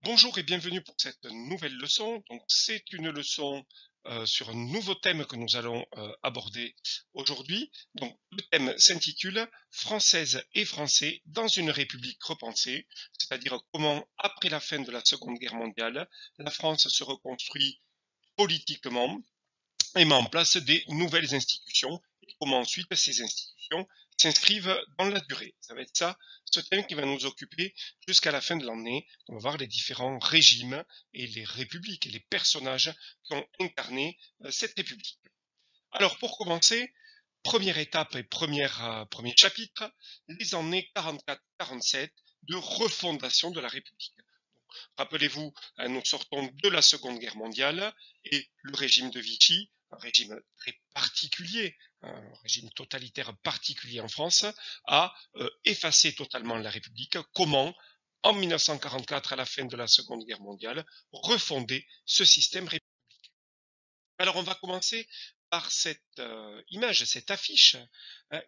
Bonjour et bienvenue pour cette nouvelle leçon. Donc, c'est une leçon sur un nouveau thème que nous allons aborder aujourd'hui. Donc, le thème s'intitule Françaises et Français dans une République repensée, c'est-à-dire comment, après la fin de la Seconde Guerre mondiale, la France se reconstruit politiquement et met en place des nouvelles institutions et comment ensuite ces institutions s'inscrivent dans la durée. Ça va être ça, ce thème qui va nous occuper jusqu'à la fin de l'année. On va voir les différents régimes et les républiques et les personnages qui ont incarné cette république. Alors pour commencer, première étape et premier chapitre, les années 44-47 de refondation de la République. Rappelez-vous, nous sortons de la Seconde Guerre mondiale et le régime de Vichy, un régime très particulier, un régime totalitaire particulier en France, a effacé totalement la République. Comment, en 1944, à la fin de la Seconde Guerre mondiale, refonder ce système républicain? Alors on va commencer par cette image, cette affiche,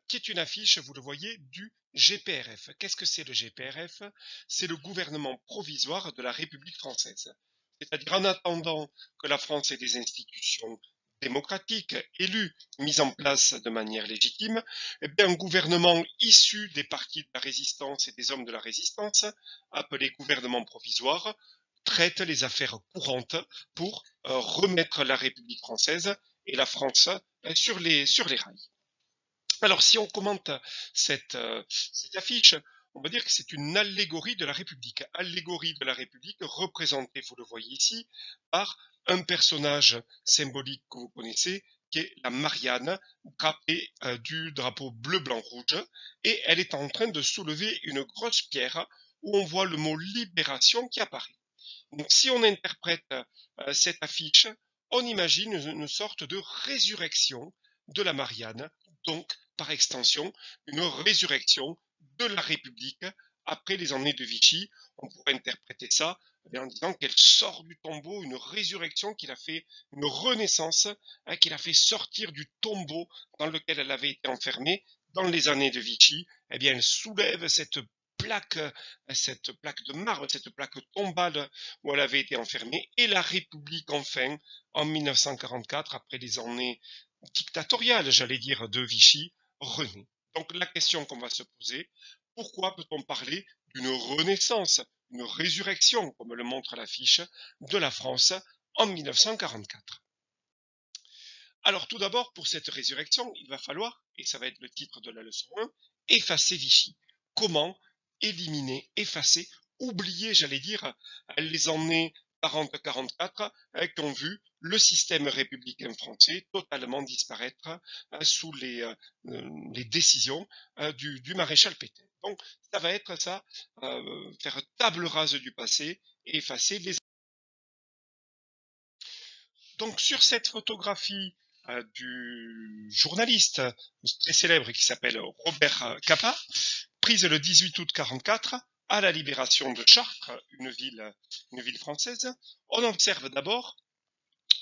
qui est une affiche, vous le voyez, du GPRF. Qu'est-ce que c'est le GPRF? C'est le gouvernement provisoire de la République française. C'est-à-dire en attendant que la France ait des institutions démocratiques, élues, mises en place de manière légitime, eh bien, un gouvernement issu des partis de la résistance et des hommes de la résistance, appelé gouvernement provisoire, traite les affaires courantes pour remettre la République française et la France sur les rails. Alors, si on commente cette affiche, on va dire que c'est une allégorie de la République. Allégorie de la République représentée, vous le voyez ici, par un personnage symbolique que vous connaissez, qui est la Marianne, drapée du drapeau bleu-blanc-rouge, et elle est en train de soulever une grosse pierre où on voit le mot libération qui apparaît. Donc, si on interprète cette affiche, on imagine une sorte de résurrection de la Marianne, donc par extension une résurrection de la République après les années de Vichy. On pourrait interpréter ça en disant qu'elle sort du tombeau, une résurrection qu'il a fait, une renaissance, qu'il a fait sortir du tombeau dans lequel elle avait été enfermée dans les années de Vichy. Eh bien, elle soulève plaque, cette plaque de marbre, cette plaque tombale où elle avait été enfermée, et la République enfin, en 1944, après les années dictatoriales, j'allais dire, de Vichy, renaît. Donc la question qu'on va se poser, pourquoi peut-on parler d'une renaissance, une résurrection, comme le montre l'affiche, de la France en 1944? Alors tout d'abord, pour cette résurrection, il va falloir, et ça va être le titre de la leçon 1, effacer Vichy. Comment éliminer, effacer, oublier, j'allais dire, les années 40-44 qui ont vu le système républicain français totalement disparaître sous les décisions du maréchal Pétain. Donc ça va être ça, faire table rase du passé et effacer les... Donc sur cette photographie du journaliste très célèbre qui s'appelle Robert Capa, prise le 18 août 44 à la libération de Chartres, une ville française, on observe d'abord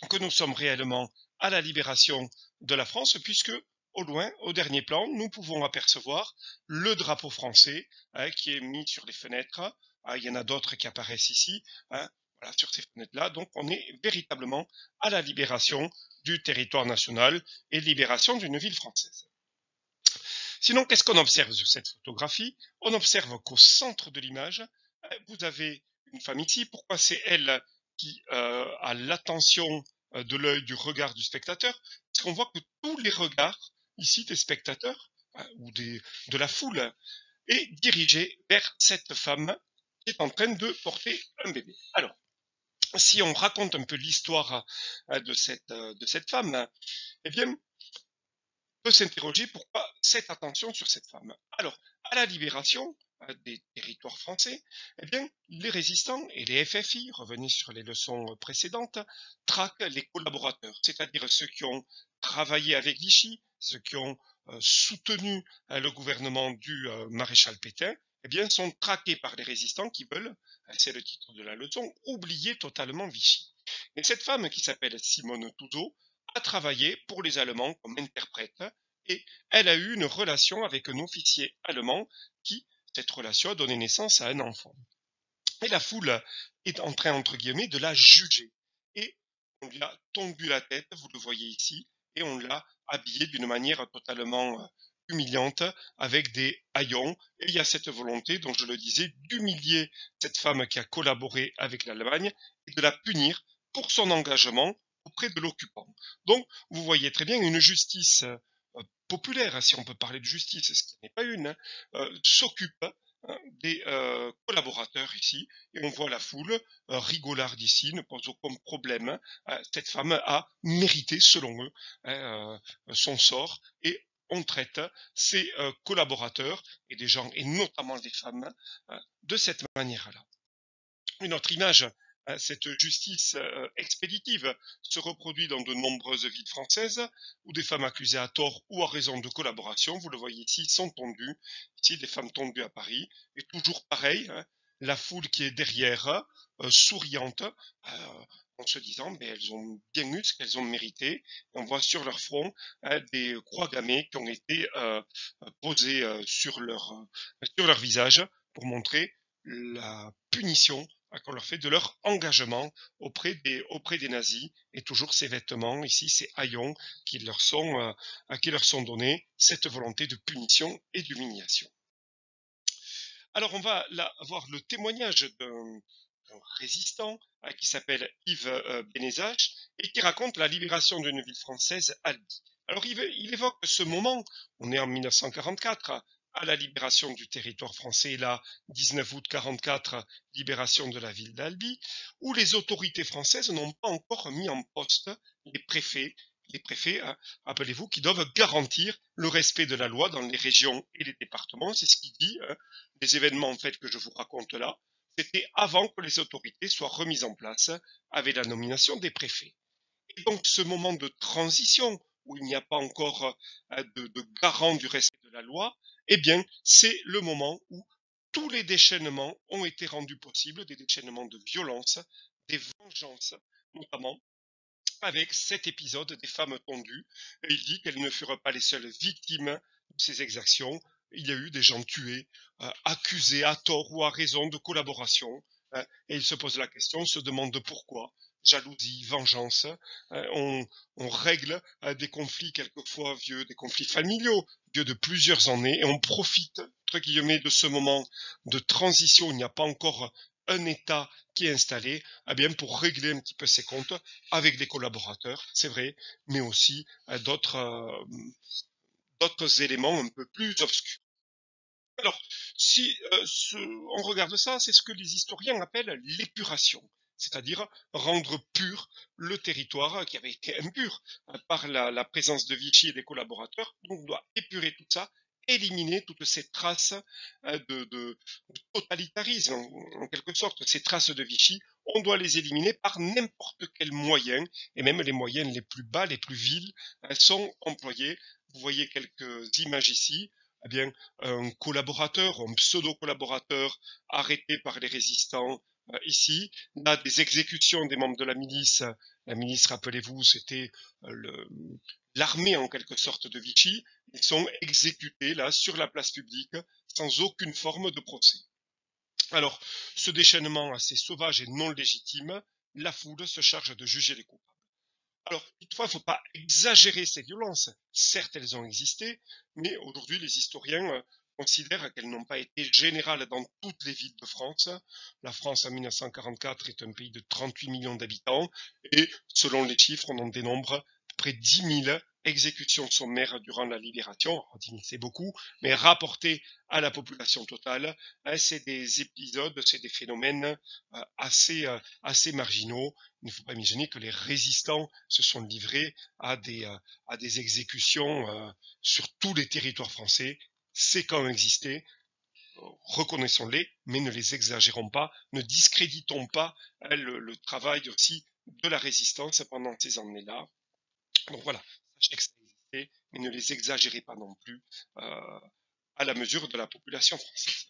que nous sommes réellement à la libération de la France, puisque au loin, au dernier plan, nous pouvons apercevoir le drapeau français qui est mis sur les fenêtres. Il y en a d'autres qui apparaissent ici, voilà, sur ces fenêtres-là. Donc on est véritablement à la libération du territoire national et libération d'une ville française. Sinon, qu'est-ce qu'on observe sur cette photographie? On observe qu'au centre de l'image, vous avez une femme ici. Pourquoi c'est elle qui a l'attention de l'œil, du regard du spectateur? Parce qu'on voit que tous les regards ici des spectateurs ou de la foule est dirigé vers cette femme qui est en train de porter un bébé. Alors, si on raconte un peu l'histoire de cette femme, eh bien, peut s'interroger pourquoi cette attention sur cette femme. Alors, à la libération des territoires français, eh bien, les résistants et les FFI, revenez sur les leçons précédentes, traquent les collaborateurs, c'est-à-dire ceux qui ont travaillé avec Vichy, ceux qui ont soutenu le gouvernement du maréchal Pétain, eh bien, sont traqués par les résistants qui veulent, c'est le titre de la leçon, oublier totalement Vichy. Et cette femme qui s'appelle Simone Touzeau a travaillé pour les Allemands comme interprète et elle a eu une relation avec un officier allemand qui, cette relation, a donné naissance à un enfant. Et la foule est en train, entre guillemets, de la juger. Et on lui a tondu la tête, vous le voyez ici, et on l'a habillée d'une manière totalement humiliante, avec des haillons. Et il y a cette volonté, donc je le disais, d'humilier cette femme qui a collaboré avec l'Allemagne et de la punir pour son engagement auprès de l'occupant. Donc, vous voyez très bien une justice populaire, si on peut parler de justice, ce qui n'est pas une, hein, s'occupe des collaborateurs ici, et on voit la foule rigolarde ici, ne pose aucun problème. Cette femme a mérité, selon eux, son sort, et on traite ses collaborateurs et des gens, et notamment des femmes, de cette manière-là. Une autre image, cette justice expéditive se reproduit dans de nombreuses villes françaises où des femmes accusées à tort ou à raison de collaboration, vous le voyez ici, sont tondues. Ici, des femmes tondues à Paris. Et toujours pareil, hein, la foule qui est derrière, souriante, en se disant mais elles ont bien eu ce qu'elles ont mérité. Et on voit sur leur front des croix gammées qui ont été posées sur leur visage pour montrer la punition qu'on leur fait de leur engagement auprès des nazis, et toujours ces vêtements, ici ces haillons qui leur sont donnés, cette volonté de punition et d'humiliation. Alors on va là voir le témoignage d'un résistant qui s'appelle Yves Bénézage et qui raconte la libération d'une ville française, Albi. Alors il évoque ce moment, on est en 1944, à la libération du territoire français, là, 19 août 44, libération de la ville d'Albi, où les autorités françaises n'ont pas encore mis en poste les préfets, hein, rappelez-vous, qui doivent garantir le respect de la loi dans les régions et les départements. C'est ce qu'il dit, hein, les événements en fait que je vous raconte là. C'était avant que les autorités soient remises en place avec la nomination des préfets. Et donc ce moment de transition où il n'y a pas encore de garant du respect de la loi, eh bien c'est le moment où tous les déchaînements ont été rendus possibles, des déchaînements de violence, des vengeances, notamment avec cet épisode des femmes tondues. Et il dit qu'elles ne furent pas les seules victimes de ces exactions. Il y a eu des gens tués, accusés à tort ou à raison de collaboration. Et il se pose la question, se demande pourquoi. Jalousie, vengeance. On règle des conflits quelquefois vieux, des conflits familiaux vieux de plusieurs années, et on profite, entre guillemets, de ce moment de transition. Il n'y a pas encore un État qui est installé, eh bien pour régler un petit peu ses comptes avec des collaborateurs, c'est vrai, mais aussi d'autres éléments un peu plus obscurs. Alors, si on regarde ça, c'est ce que les historiens appellent l'épuration, c'est-à-dire rendre pur le territoire qui avait été impur par la présence de Vichy et des collaborateurs. Donc, on doit épurer tout ça, éliminer toutes ces traces de totalitarisme, en quelque sorte, ces traces de Vichy. On doit les éliminer par n'importe quel moyen, et même les moyens les plus bas, les plus vils, sont employés. Vous voyez quelques images ici. Eh bien, un collaborateur, un pseudo-collaborateur arrêté par les résistants ici. Là, des exécutions des membres de la milice. La milice, rappelez-vous, c'était l'armée en quelque sorte de Vichy. Ils sont exécutés là sur la place publique sans aucune forme de procès. Alors, ce déchaînement assez sauvage et non légitime, la foule se charge de juger les coupables. Alors, toutefois, il ne faut pas exagérer ces violences. Certes, elles ont existé, mais aujourd'hui, les historiens considèrent qu'elles n'ont pas été générales dans toutes les villes de France. La France, en 1944, est un pays de 38 millions d'habitants, et selon les chiffres, on en dénombre près de 10 000 exécutions sommaires durant la libération. Alors, 10 000, c'est beaucoup, mais rapporté à la population totale, c'est des épisodes, c'est des phénomènes assez marginaux. Il ne faut pas imaginer que les résistants se sont livrés à des exécutions sur tous les territoires français. Ces camps existaient, reconnaissons-les, mais ne les exagérons pas, ne discréditons pas le travail aussi de la résistance pendant ces années-là. Donc voilà, sachez que ça existait, mais ne les exagérez pas non plus à la mesure de la population française.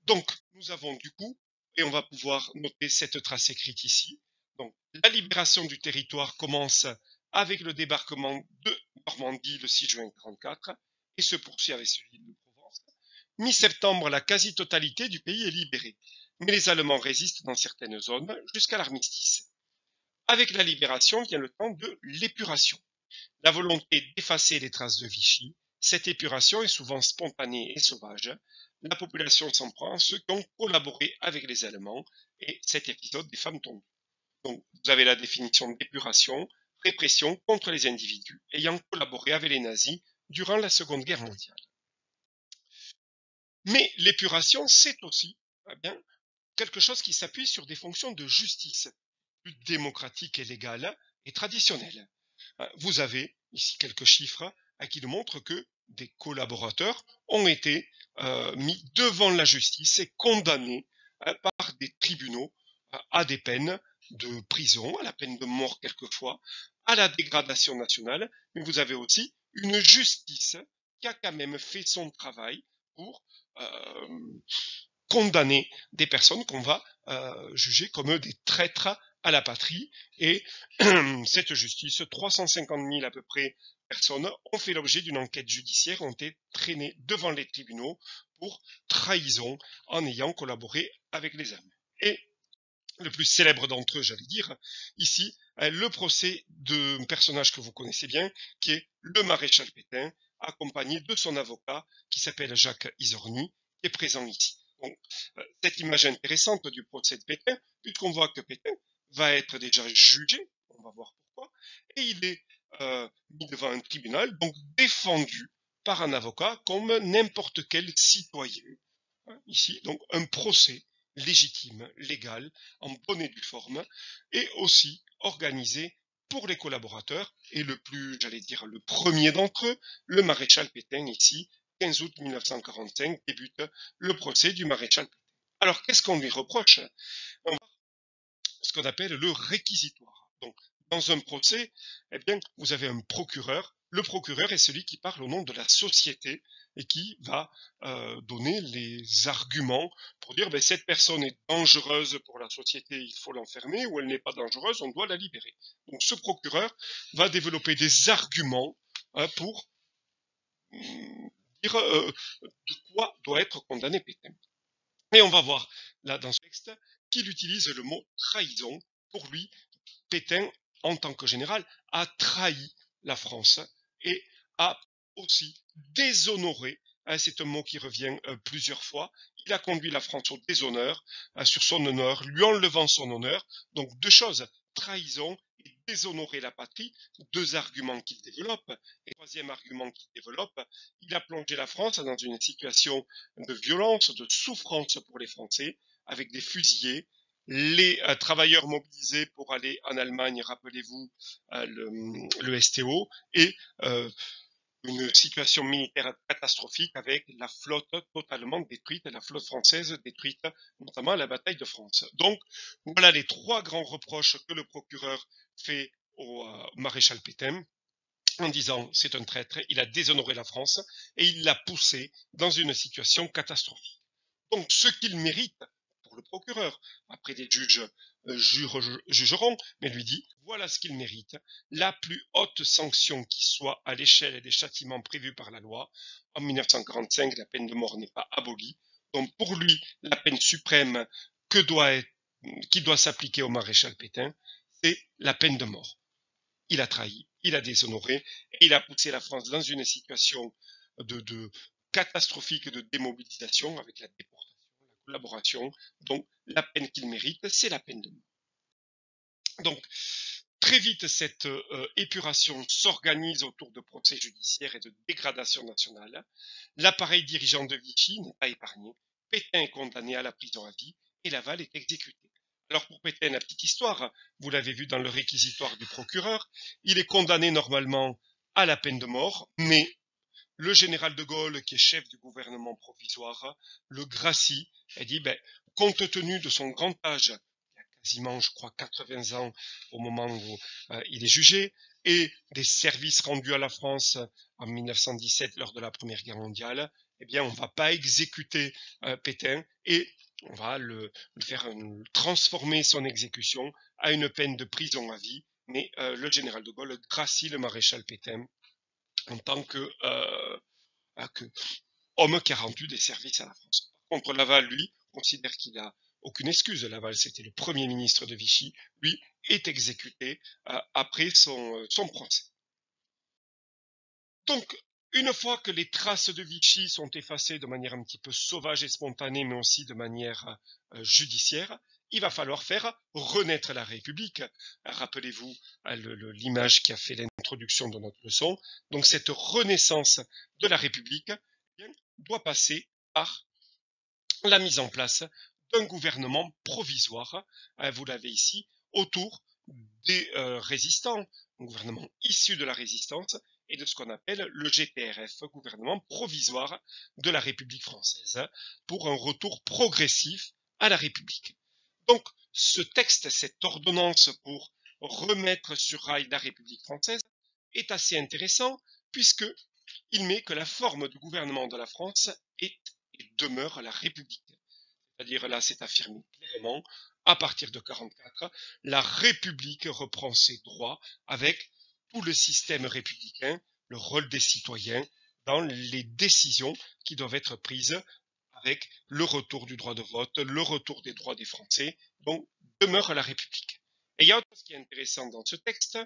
Donc, nous avons du coup, et on va pouvoir noter cette trace écrite ici, donc la libération du territoire commence avec le débarquement de Normandie le 6 juin 1944 et se poursuit avec celui de Provence. Mi-septembre, la quasi-totalité du pays est libérée, mais les Allemands résistent dans certaines zones jusqu'à l'armistice. Avec la libération vient le temps de l'épuration. La volonté d'effacer les traces de Vichy, cette épuration est souvent spontanée et sauvage. La population s'en prend à ceux qui ont collaboré avec les Allemands et cet épisode des femmes tondues. Donc, vous avez la définition d'épuration, répression contre les individus ayant collaboré avec les nazis durant la Seconde Guerre mondiale. Mais l'épuration, c'est aussi bien, quelque chose qui s'appuie sur des fonctions de justice, plus démocratiques et légales et traditionnelles. Vous avez ici quelques chiffres qui nous montrent que des collaborateurs ont été mis devant la justice et condamnés par des tribunaux à des peines de prison, à la peine de mort quelquefois, à la dégradation nationale, mais vous avez aussi une justice qui a quand même fait son travail pour condamner des personnes qu'on va juger comme des traîtres à la patrie. Et cette justice, 350 000 à peu près personnes ont fait l'objet d'une enquête judiciaire, ont été traînées devant les tribunaux pour trahison en ayant collaboré avec les Allemands. Et le plus célèbre d'entre eux, j'allais dire, ici, le procès d'un personnage que vous connaissez bien, qui est le maréchal Pétain, accompagné de son avocat, qui s'appelle Jacques Isorny, qui est présent ici. Donc, cette image intéressante du procès de Pétain, puisqu'on voit que Pétain va être déjà jugé, on va voir pourquoi, et il est mis devant un tribunal, donc défendu par un avocat comme n'importe quel citoyen. Ici, donc un procès légitime, légal, en bonne et due forme, et aussi organisé pour les collaborateurs, et le plus, j'allais dire, le premier d'entre eux, le maréchal Pétain, ici, 15 août 1945, débute le procès du maréchal Pétain. Alors, qu'est-ce qu'on lui reproche? Ce qu'on appelle le réquisitoire. Donc, dans un procès, eh bien, vous avez un procureur. Le procureur est celui qui parle au nom de la société et qui va donner les arguments pour dire ben, cette personne est dangereuse pour la société, il faut l'enfermer, ou elle n'est pas dangereuse, on doit la libérer. Donc ce procureur va développer des arguments pour dire de quoi doit être condamné Pétain. Et on va voir là dans ce texte qu'il utilise le mot trahison. Pour lui, Pétain, en tant que général, a trahi la France et a aussi déshonoré. C'est un mot qui revient plusieurs fois. Il a conduit la France au déshonneur, sur son honneur, lui enlevant son honneur. Donc deux choses, trahison et déshonorer la patrie, deux arguments qu'il développe. Et troisième argument qu'il développe, il a plongé la France dans une situation de violence, de souffrance pour les Français, avec des fusillés, les travailleurs mobilisés pour aller en Allemagne, rappelez-vous le STO, et une situation militaire catastrophique avec la flotte totalement détruite, la flotte française détruite, notamment à la bataille de France. Donc voilà les trois grands reproches que le procureur fait au maréchal Pétain, en disant c'est un traître, il a déshonoré la France et il l'a poussé dans une situation catastrophique. Donc ce qu'il mérite pour le procureur, après des juges jugeront, mais lui dit voilà ce qu'il mérite, la plus haute sanction qui soit à l'échelle des châtiments prévus par la loi. En 1945, la peine de mort n'est pas abolie. Donc pour lui, la peine suprême qui doit s'appliquer au maréchal Pétain, c'est la peine de mort. Il a trahi, il a déshonoré, et il a poussé la France dans une situation de catastrophique de démobilisation avec la déportation, la collaboration. Donc la peine qu'il mérite, c'est la peine de mort. Donc très vite, cette épuration s'organise autour de procès judiciaires et de dégradation nationale. L'appareil dirigeant de Vichy n'est pas épargné. Pétain est condamné à la prison à vie et Laval est exécuté. Alors pour Pétain, la petite histoire, vous l'avez vu dans le réquisitoire du procureur, il est condamné normalement à la peine de mort, mais le général de Gaulle, qui est chef du gouvernement provisoire, le gracie, et dit, ben, compte tenu de son grand âge, il a quasiment, je crois, 80 ans au moment où il est jugé, et des services rendus à la France en 1917 lors de la Première Guerre mondiale, eh bien, on ne va pas exécuter Pétain, et on va le faire transformer son exécution à une peine de prison à vie, mais le général de Gaulle gracie le maréchal Pétain en tant que homme qui a rendu des services à la France. Par contre, Laval, lui, considère qu'il n'a aucune excuse. Laval, c'était le premier ministre de Vichy, lui, est exécuté après son procès. Donc, une fois que les traces de Vichy sont effacées de manière un petit peu sauvage et spontanée, mais aussi de manière judiciaire, il va falloir faire renaître la République. Rappelez-vous l'image qui a fait l'introduction de notre leçon. Donc cette renaissance de la République doit passer par la mise en place d'un gouvernement provisoire, vous l'avez ici, autour des résistants, un gouvernement issu de la résistance et de ce qu'on appelle le GPRF, gouvernement provisoire de la République française, pour un retour progressif à la République. Donc, ce texte, cette ordonnance pour remettre sur rail la République française est assez intéressant puisque il met que la forme du gouvernement de la France est et demeure la République. C'est-à-dire là, c'est affirmé clairement, à partir de 1944, la République reprend ses droits avec tout le système républicain, le rôle des citoyens dans les décisions qui doivent être prises avec le retour du droit de vote, le retour des droits des Français, donc demeure la République. Et il y a autre chose qui est intéressant dans ce texte,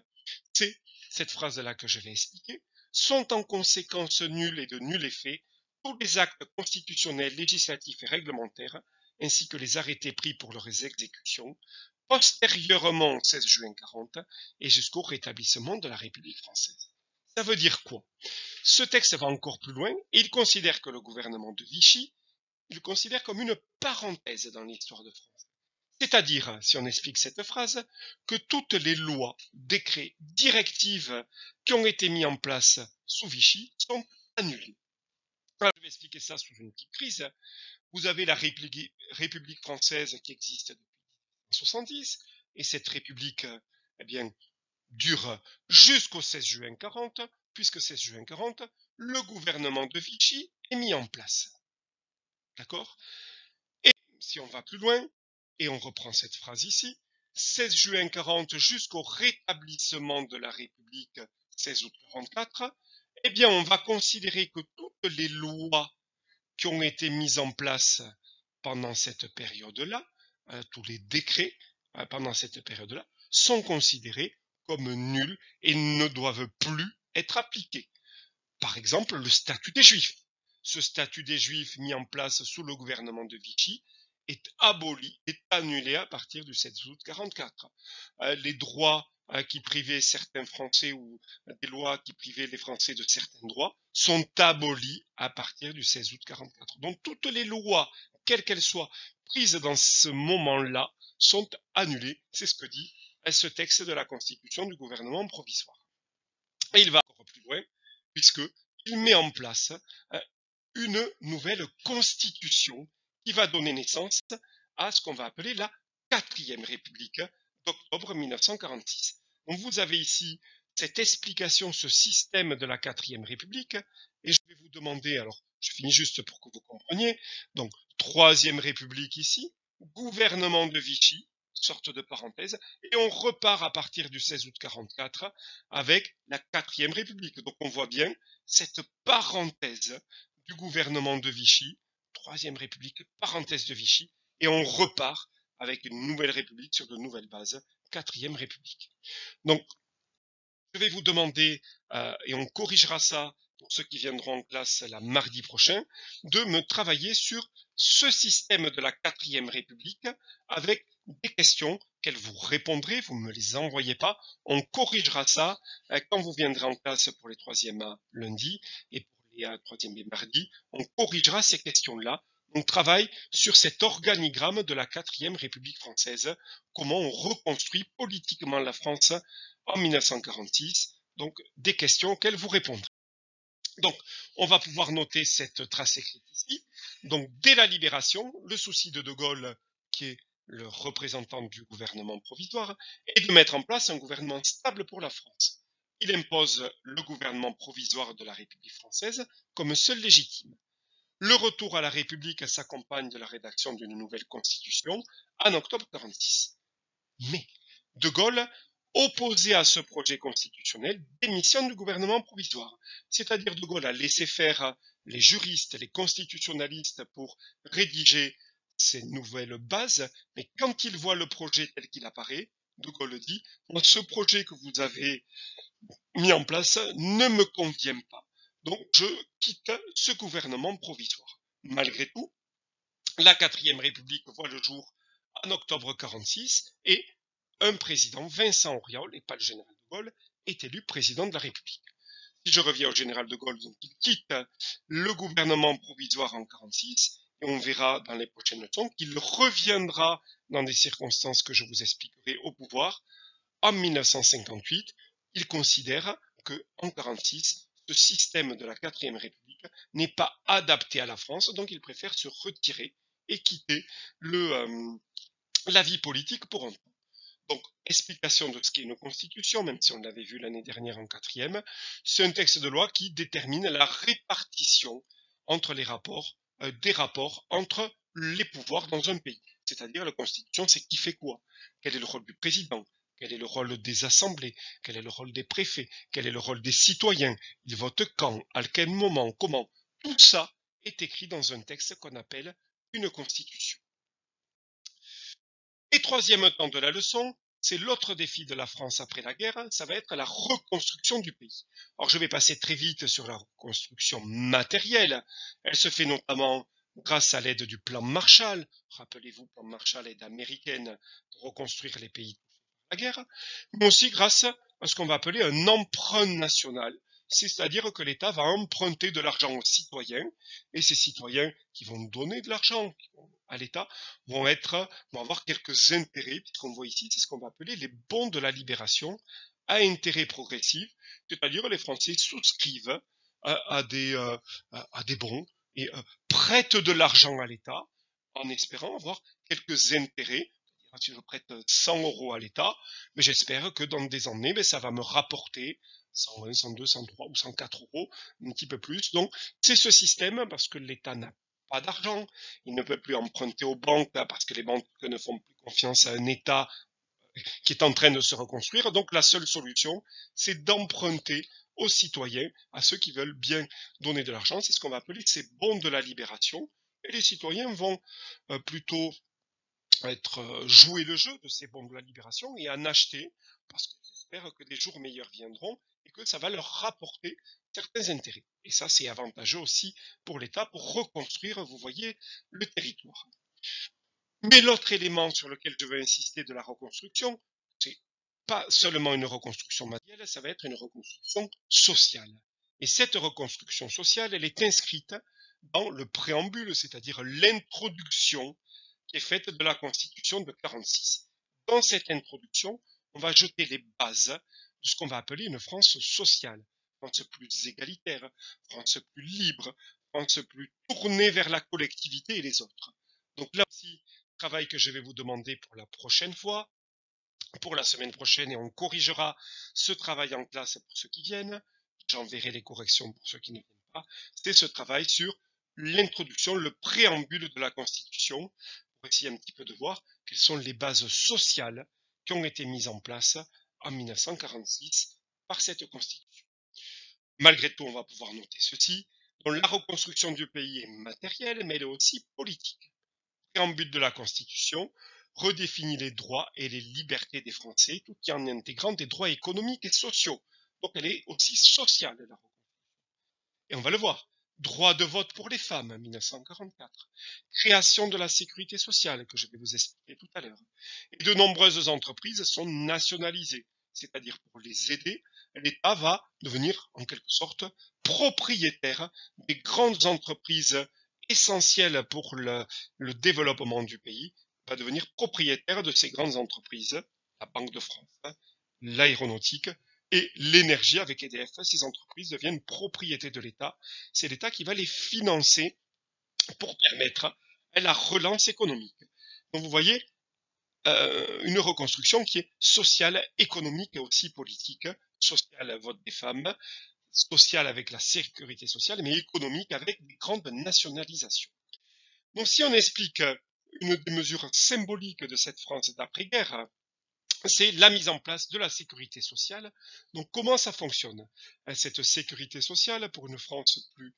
c'est cette phrase-là que je vais expliquer, sont en conséquence nuls et de nul effet tous les actes constitutionnels, législatifs et réglementaires, ainsi que les arrêtés pris pour leurs exécutions, postérieurement au 16 juin 40 et jusqu'au rétablissement de la République française. Ça veut dire quoi? Ce texte va encore plus loin et il considère que le gouvernement de Vichy, il le considère comme une parenthèse dans l'histoire de France. C'est-à-dire, si on explique cette phrase, que toutes les lois, décrets, directives qui ont été mis en place sous Vichy sont annulées. Alors, je vais expliquer ça sous une petite crise. Vous avez la République française qui existe depuis 1970, et cette République eh bien, dure jusqu'au 16 juin 40, puisque 16 juin 40, le gouvernement de Vichy est mis en place. D'accord? Et si on va plus loin, et on reprend cette phrase ici, 16 juin 40 jusqu'au rétablissement de la République 16 août 44, eh bien on va considérer que toutes les lois qui ont été mises en place pendant cette période-là, tous les décrets pendant cette période-là, sont considérés comme nuls et ne doivent plus être appliqués. Par exemple, le statut des Juifs. Ce statut des Juifs mis en place sous le gouvernement de Vichy est aboli, est annulé à partir du 7 août 44. Les droits qui privaient certains Français ou des lois qui privaient les Français de certains droits sont abolis à partir du 16 août 44. Donc toutes les lois, quelles qu'elles soient, prises dans ce moment-là, sont annulées. C'est ce que dit ce texte de la Constitution du gouvernement provisoire. Et il va encore plus loin, puisqu'il met en place une nouvelle constitution qui va donner naissance à ce qu'on va appeler la 4e République d'octobre 1946. Donc vous avez ici cette explication, ce système de la 4e République, et je vais vous demander, alors je finis juste pour que vous compreniez, donc 3e République ici, gouvernement de Vichy, sorte de parenthèse, et on repart à partir du 16 août 44 avec la 4e République. Donc on voit bien cette parenthèse du gouvernement de Vichy, 3e République, parenthèse de Vichy, et on repart avec une nouvelle République sur de nouvelles bases, 4e République. Donc, je vais vous demander, et on corrigera ça pour ceux qui viendront en classe la mardi prochain, de me travailler sur ce système de la 4e République avec des questions qu'elles vous répondrez, vous ne me les envoyez pas, on corrigera ça quand vous viendrez en classe pour les 3e lundi et pour les 3e et mardi, on corrigera ces questions-là. On travaille sur cet organigramme de la 4e République française, comment on reconstruit politiquement la France en 1946, donc des questions auxquelles vous répondrez. Donc, on va pouvoir noter cette trace écrite ici. Donc, dès la libération, le souci de De Gaulle, qui est le représentant du gouvernement provisoire, est de mettre en place un gouvernement stable pour la France. Il impose le gouvernement provisoire de la République française comme seul légitime. Le retour à la République s'accompagne de la rédaction d'une nouvelle constitution en octobre 1946. Mais De Gaulle Opposé à ce projet constitutionnel, démissionne du gouvernement provisoire. C'est-à-dire De Gaulle a laissé faire les juristes, les constitutionnalistes pour rédiger ces nouvelles bases, mais quand il voit le projet tel qu'il apparaît, De Gaulle dit, moi, ce projet que vous avez mis en place ne me convient pas. Donc je quitte ce gouvernement provisoire. Malgré tout, la 4e République voit le jour en octobre 46 et un président, Vincent Auriol, et pas le général de Gaulle, est élu président de la République. Si je reviens au général de Gaulle, donc il quitte le gouvernement provisoire en 46, et on verra dans les prochaines leçons qu'il reviendra dans des circonstances que je vous expliquerai au pouvoir en 1958. Il considère que en 46, ce système de la 4e République n'est pas adapté à la France, donc il préfère se retirer et quitter la vie politique pour un temps. Donc, explication de ce qu'est une constitution, même si on l'avait vu l'année dernière en 4e, c'est un texte de loi qui détermine la répartition entre les rapports, des rapports entre les pouvoirs dans un pays. C'est-à-dire, la constitution, c'est qui fait quoi? Quel est le rôle du président? Quel est le rôle des assemblées? Quel est le rôle des préfets? Quel est le rôle des citoyens? Ils votent quand? À quel moment? Comment? Tout ça est écrit dans un texte qu'on appelle une constitution. Et troisième temps de la leçon, c'est l'autre défi de la France après la guerre, ça va être la reconstruction du pays. Alors je vais passer très vite sur la reconstruction matérielle. Elle se fait notamment grâce à l'aide du plan Marshall. Rappelez-vous, plan Marshall, aide américaine pour reconstruire les pays de la guerre, mais aussi grâce à ce qu'on va appeler un emprunt national. C'est-à-dire que l'État va emprunter de l'argent aux citoyens, et ces citoyens qui vont donner de l'argent à l'État vont avoir quelques intérêts, puisqu'on voit ici, c'est ce qu'on va appeler les bons de la libération à intérêt progressif, c'est-à-dire les Français souscrivent à des bons et prêtent de l'argent à l'État en espérant avoir quelques intérêts. Si je prête 100 € à l'État, mais j'espère que dans des années, ça va me rapporter 101, 102, 103 ou 104 €, un petit peu plus. Donc, c'est ce système, parce que l'État n'a pas d'argent, il ne peut plus emprunter aux banques, parce que les banques ne font plus confiance à un État qui est en train de se reconstruire. Donc, la seule solution, c'est d'emprunter aux citoyens, à ceux qui veulent bien donner de l'argent. C'est ce qu'on va appeler ces bons de la libération. Et les citoyens vont plutôt jouer le jeu de ces bons de la libération et en acheter, parce qu'ils espèrent que des jours meilleurs viendront et que ça va leur rapporter certains intérêts. Et ça, c'est avantageux aussi pour l'État pour reconstruire, vous voyez, le territoire. Mais l'autre élément sur lequel je veux insister de la reconstruction, c'est pas seulement une reconstruction matérielle, ça va être une reconstruction sociale. Et cette reconstruction sociale, elle est inscrite dans le préambule, c'est-à-dire l'introduction qui est faite de la Constitution de 46. Dans cette introduction, on va jeter les bases de ce qu'on va appeler une France sociale, France plus égalitaire, France plus libre, France plus tournée vers la collectivité et les autres. Donc là aussi, travail que je vais vous demander pour la prochaine fois, pour la semaine prochaine, et on corrigera ce travail en classe pour ceux qui viennent, j'enverrai les corrections pour ceux qui ne viennent pas, c'est ce travail sur l'introduction, le préambule de la Constitution, pour essayer un petit peu de voir quelles sont les bases sociales qui ont été mises en place en 1946 par cette Constitution. Malgré tout, on va pouvoir noter ceci, donc la reconstruction du pays est matérielle, mais elle est aussi politique. Le préambule de la Constitution redéfinit les droits et les libertés des Français, tout en intégrant des droits économiques et sociaux. Donc elle est aussi sociale, la reconstruction. Et on va le voir. Droit de vote pour les femmes, 1944. Création de la sécurité sociale, que je vais vous expliquer tout à l'heure. Et de nombreuses entreprises sont nationalisées, c'est-à-dire pour les aider, l'État va devenir en quelque sorte propriétaire des grandes entreprises essentielles pour le développement du pays, va devenir propriétaire de ces grandes entreprises, la Banque de France, l'aéronautique, et l'énergie avec EDF. Ces entreprises deviennent propriété de l'État. C'est l'État qui va les financer pour permettre la relance économique. Donc vous voyez, une reconstruction qui est sociale, économique et aussi politique. Sociale, vote des femmes, sociale avec la sécurité sociale, mais économique avec des grandes nationalisations. Donc si on explique une des mesures symboliques de cette France d'après-guerre, c'est la mise en place de la sécurité sociale. Donc comment ça fonctionne? Cette sécurité sociale pour une France plus,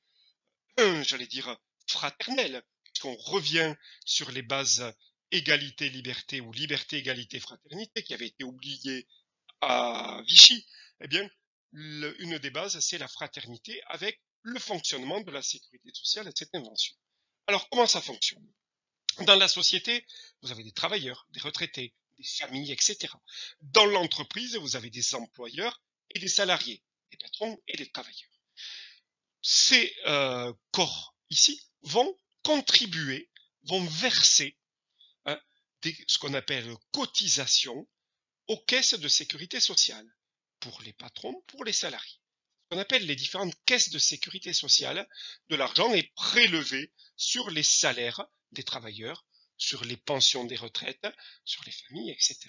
j'allais dire, fraternelle, puisqu'on revient sur les bases égalité, liberté ou liberté, égalité, fraternité qui avait été oubliée à Vichy, eh bien, une des bases, c'est la fraternité avec le fonctionnement de la sécurité sociale et cette invention. Alors, comment ça fonctionne? Dans la société, vous avez des travailleurs, des retraités, des familles, etc. Dans l'entreprise, vous avez des employeurs et des salariés, des patrons et des travailleurs. Ces corps ici vont contribuer, vont verser hein, ce qu'on appelle cotisations aux caisses de sécurité sociale pour les patrons, pour les salariés. Ce qu'on appelle les différentes caisses de sécurité sociale, de l'argent est prélevé sur les salaires des travailleurs, sur les pensions des retraites, sur les familles, etc.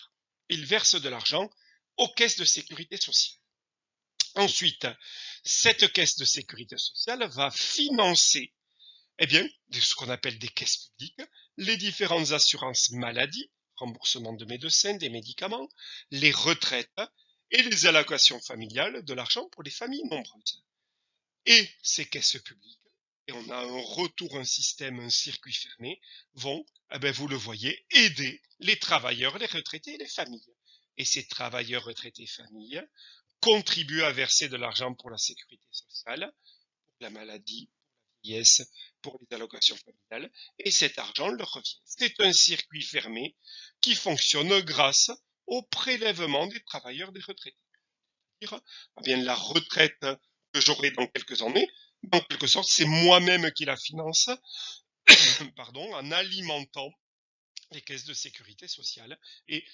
Ils versent de l'argent aux caisses de sécurité sociale. Ensuite, cette caisse de sécurité sociale va financer eh bien, ce qu'on appelle des caisses publiques, les différentes assurances maladie, remboursement de médecins, des médicaments, les retraites et les allocations familiales, de l'argent pour les familles nombreuses. Et ces caisses publiques, et on a un retour, un système, un circuit fermé, vont, eh bien, vous le voyez, aider les travailleurs, les retraités et les familles. Et ces travailleurs, retraités et familles contribuent à verser de l'argent pour la sécurité sociale, pour la maladie, vieillesse, pour les allocations familiales, et cet argent leur revient. C'est un circuit fermé qui fonctionne grâce au prélèvement des travailleurs des retraités. Eh bien, la retraite que j'aurai dans quelques années, en quelque sorte, c'est moi-même qui la finance, pardon, en alimentant les caisses de sécurité sociale. Et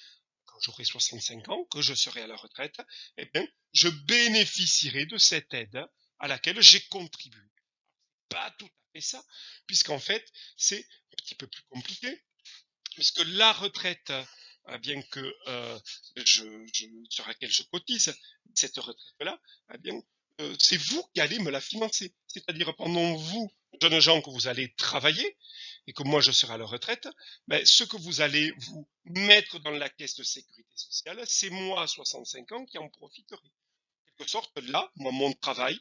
quand j'aurai 65 ans, que je serai à la retraite, eh bien, je bénéficierai de cette aide à laquelle j'ai contribué. Pas tout à fait ça, puisqu'en fait, c'est un petit peu plus compliqué, puisque la retraite, bien que sur laquelle je cotise, cette retraite-là, bien, c'est vous qui allez me la financer. C'est-à-dire pendant vous, jeunes gens, que vous allez travailler, et que moi je serai à la retraite, ben, ce que vous allez vous mettre dans la caisse de sécurité sociale, c'est moi à 65 ans qui en profiterai. En quelque sorte, là, moi, mon travail,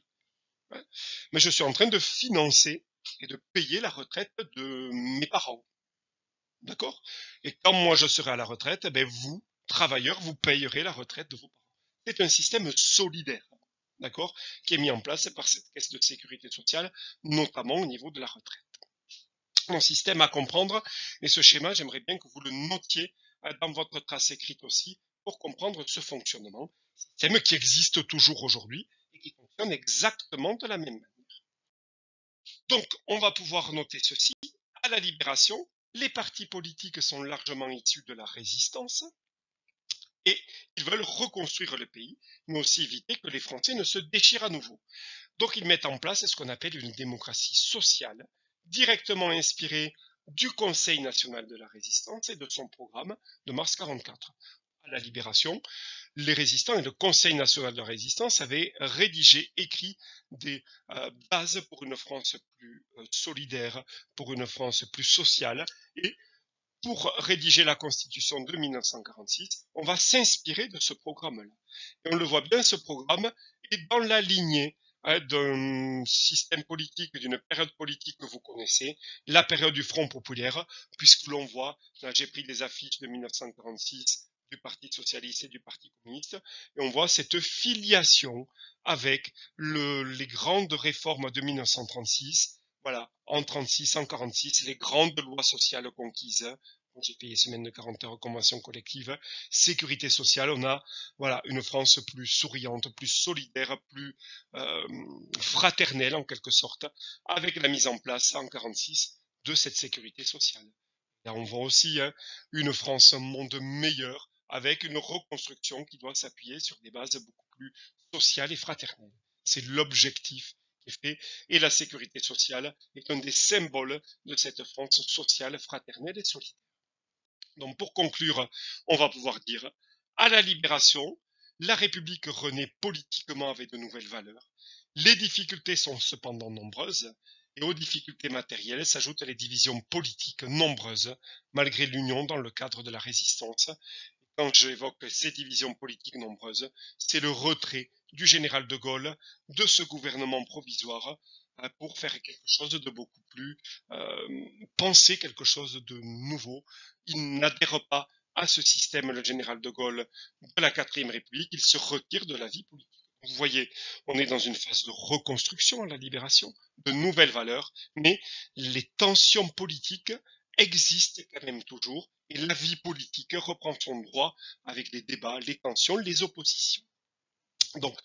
hein, mais je suis en train de financer et de payer la retraite de mes parents. D'accord? Et quand moi je serai à la retraite, eh bien vous, travailleurs, vous payerez la retraite de vos parents. C'est un système solidaire, d'accord, qui est mis en place par cette caisse de sécurité sociale, notamment au niveau de la retraite. Un système à comprendre, et ce schéma, j'aimerais bien que vous le notiez dans votre trace écrite aussi, pour comprendre ce fonctionnement, système qui existe toujours aujourd'hui et qui fonctionne exactement de la même manière. Donc, on va pouvoir noter ceci. À la Libération, les partis politiques sont largement issus de la résistance et ils veulent reconstruire le pays, mais aussi éviter que les Français ne se déchirent à nouveau. Donc, ils mettent en place ce qu'on appelle une démocratie sociale, directement inspirée du Conseil national de la résistance et de son programme de mars 44. À la Libération, les résistants et le Conseil national de la résistance avaient rédigé, écrit des bases pour une France plus solidaire, pour une France plus sociale. Et pour rédiger la Constitution de 1946, on va s'inspirer de ce programme-là. Et on le voit bien, ce programme est dans la lignée d'un système politique, d'une période politique que vous connaissez, la période du Front populaire, puisque l'on voit, là j'ai pris des affiches de 1946 du Parti socialiste et du Parti communiste, et on voit cette filiation avec les grandes réformes de 1936, voilà, en 36, en 46, les grandes lois sociales conquises, j'ai payé semaine de 40 heures, convention collective, sécurité sociale, on a voilà une France plus souriante, plus solidaire, plus fraternelle en quelque sorte, avec la mise en place en 46 de cette sécurité sociale. Là, on voit aussi une France, un monde meilleur, avec une reconstruction qui doit s'appuyer sur des bases beaucoup plus sociales et fraternelles. C'est l'objectif qui est fait, et la sécurité sociale est un des symboles de cette France sociale, fraternelle et solidaire. Donc pour conclure, on va pouvoir dire, à la Libération, la République renaît politiquement avec de nouvelles valeurs. Les difficultés sont cependant nombreuses, et aux difficultés matérielles s'ajoutent les divisions politiques nombreuses, malgré l'union dans le cadre de la résistance. quand j'évoque ces divisions politiques nombreuses, c'est le retrait du général de Gaulle de ce gouvernement provisoire pour faire quelque chose de beaucoup plus penser quelque chose de nouveau. Il n'adhère pas à ce système, le général de Gaulle, de la 4ème République. Il se retire de la vie politique. Vous voyez, on est dans une phase de reconstruction à la libération, de nouvelles valeurs, mais les tensions politiques existent quand même toujours et la vie politique reprend son droit avec les débats, les tensions, les oppositions. Donc,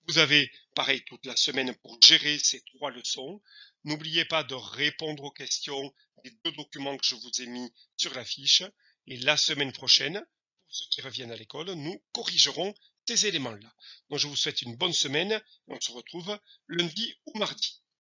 vous avez, pareil, toute la semaine pour gérer ces 3 leçons. N'oubliez pas de répondre aux questions des 2 documents que je vous ai mis sur la fiche. Et la semaine prochaine, pour ceux qui reviennent à l'école, nous corrigerons ces éléments-là. Donc, je vous souhaite une bonne semaine et on se retrouve lundi ou mardi.